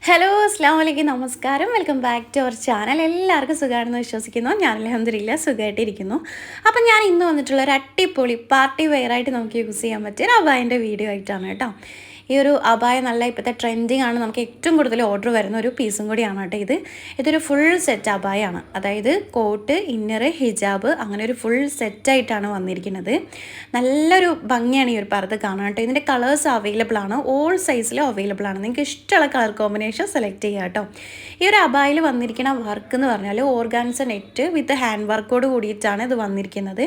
Hello അസ്സാം വലൈക്കും നമസ്കാരം welcome back to our channel. എല്ലാവർക്കും സുഖമാണെന്ന് വിശ്വസിക്കുന്നു. ഞാൻ അൽഹംദുലില്ലാ സുഖമായിട്ടിരിക്കുന്നു. അപ്പം ഞാൻ ഇന്ന് വന്നിട്ടുള്ള ഒരു അടിപൊളി പാർട്ടി വെയറായിട്ട് നമുക്ക് യൂസ് ചെയ്യാൻ പറ്റിയ ഒരു അബായൻ്റെ വീഡിയോ ആയിട്ടാണ് കേട്ടോ. ഈ ഒരു അബായ നല്ല ഇപ്പോഴത്തെ ട്രെൻഡിങ് ആണ്, നമുക്ക് ഏറ്റവും കൂടുതൽ ഓർഡർ വരുന്ന ഒരു പീസും കൂടിയാണ് കേട്ടോ ഇതൊരു ഫുൾ സെറ്റ് അബായാണ്. അതായത് കോട്ട്, ഇന്നർ, ഹിജാബ് അങ്ങനെ ഒരു ഫുൾ സെറ്റായിട്ടാണ് വന്നിരിക്കുന്നത്. നല്ലൊരു ഭംഗിയാണ് ഈ ഒരു പർദ്ദ കാണാൻ കേട്ടോ. ഇതിൻ്റെ കളേഴ്സ് അവൈലബിൾ ആണ്, ഓൾ സൈസിലും അവൈലബിൾ ആണ്. നിങ്ങൾക്ക് ഇഷ്ടമുള്ള കളർ കോമ്പിനേഷൻ സെലക്ട് ചെയ്യുക കേട്ടോ. ഈ ഒരു അബായിൽ വന്നിരിക്കുന്ന വർക്ക് എന്ന് പറഞ്ഞാൽ ഓർഗാൻസ നെറ്റ് വിത്ത് ഹാൻഡ് വർക്കോട് കൂടിയിട്ടാണ് ഇത് വന്നിരിക്കുന്നത്.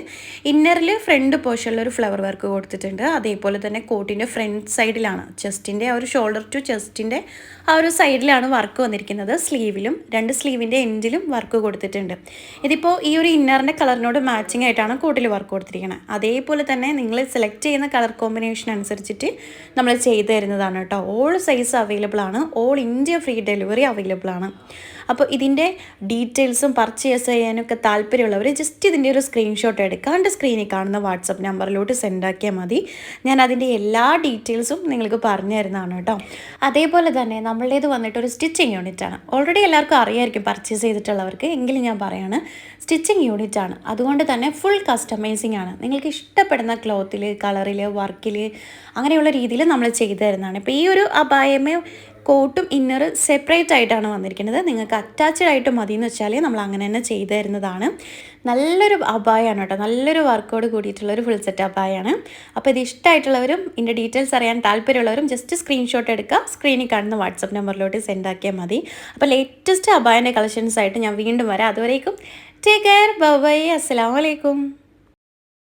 ഇന്നറിൽ ഫ്രണ്ട് പോർഷനിലൊരു ഫ്ലവർ വർക്ക് കൊടുത്തിട്ടുണ്ട്. അതേപോലെ തന്നെ കോട്ടിൻ്റെ ഫ്രണ്ട് സൈഡിലാണ്, ചെസ്റ്റിൻ്റെ ആ ഒരു ഷോൾഡർ ടു ചെസ്റ്റിൻ്റെ ആ ഒരു സൈഡിലാണ് വർക്ക് വന്നിരിക്കുന്നത്. സ്ലീവിലും രണ്ട് സ്ലീവിൻ്റെ എൻഡിലും വർക്ക് കൊടുത്തിട്ടുണ്ട്. ഇതിപ്പോൾ ഈ ഒരു ഇന്നറിൻ്റെ കളറിനോട് മാച്ചിങ് ആയിട്ടാണ് കോട്ടിൽ വർക്ക് കൊടുത്തിരിക്കുന്നത്. അതേപോലെ തന്നെ നിങ്ങൾ സെലക്ട് ചെയ്യുന്ന കളർ കോമ്പിനേഷൻ അനുസരിച്ചിട്ട് നമ്മൾ ചെയ്തു തരുന്നതാണ് കേട്ടോ. ഓൾ സൈസ് അവൈലബിൾ ആണ്, all India free delivery available ആണ്. അപ്പോൾ ഇതിൻ്റെ ഡീറ്റെയിൽസും പർച്ചേസ് ചെയ്യാനൊക്കെ താല്പര്യമുള്ളവർ ജസ്റ്റ് ഇതിൻ്റെ ഒരു സ്ക്രീൻഷോട്ട് എടുക്കാണ്ട് സ്ക്രീനിൽ കാണുന്ന വാട്സപ്പ് നമ്പറിലോട്ട് സെൻഡ് ആക്കിയാൽ മതി. ഞാൻ അതിൻ്റെ എല്ലാ ഡീറ്റെയിൽസും നിങ്ങൾക്ക് പറഞ്ഞു തരുന്നതാണ് കേട്ടോ. അതേപോലെ തന്നെ നമ്മളുടേത് വന്നിട്ടൊരു സ്റ്റിച്ചിങ് യൂണിറ്റാണ്. ഓൾറെഡി എല്ലാവർക്കും അറിയായിരിക്കും പർച്ചേസ് ചെയ്തിട്ടുള്ളവർക്ക്, എങ്കിലും ഞാൻ പറയാണ് സ്റ്റിച്ചിങ് യൂണിറ്റാണ്. അതുകൊണ്ട് തന്നെ ഫുൾ കസ്റ്റമൈസിങ് ആണ്. നിങ്ങൾക്ക് ഇഷ്ടപ്പെടുന്ന ക്ലോത്തിൽ, കളറിൽ, വർക്കിൽ അങ്ങനെയുള്ള രീതിയിൽ നമ്മൾ ചെയ്തു തരുന്നതാണ്. ഇപ്പോൾ ഈ ഒരു അബായമേ കോട്ടും ഇന്നർ സെപ്പറേറ്റ് ആയിട്ടാണ് വന്നിരിക്കുന്നത്. നിങ്ങൾക്ക് അറ്റാച്ച്ഡ് ആയിട്ട് മതി എന്ന് വെച്ചാൽ നമ്മൾ അങ്ങനെ തന്നെ ചെയ്തു തരുന്നതാണ്. നല്ലൊരു അബായാണ് കേട്ടോ, നല്ലൊരു വർക്കോട് കൂടിയിട്ടുള്ളൊരു ഫുൾ സെറ്റ് അബായാണ്. അപ്പോൾ ഇത് ഇഷ്ടമായിട്ടുള്ളവരും ഇതിൻ്റെ ഡീറ്റെയിൽസ് അറിയാൻ താല്പര്യമുള്ളവരും ജസ്റ്റ് സ്ക്രീൻഷോട്ട് എടുക്കുക, സ്ക്രീനിൽ കാണുന്ന വാട്സപ്പ് നമ്പറിലോട്ട് സെൻഡ് ആക്കിയാൽ മതി. അപ്പോൾ ലേറ്റസ്റ്റ് അബായൻ്റെ കളക്ഷൻസ് ആയിട്ട് ഞാൻ വീണ്ടും വരാം. അതുവരേക്കും ടേക്ക് കെയർ, ബൈ ബൈ, അസ്സലാമു അലൈക്കും.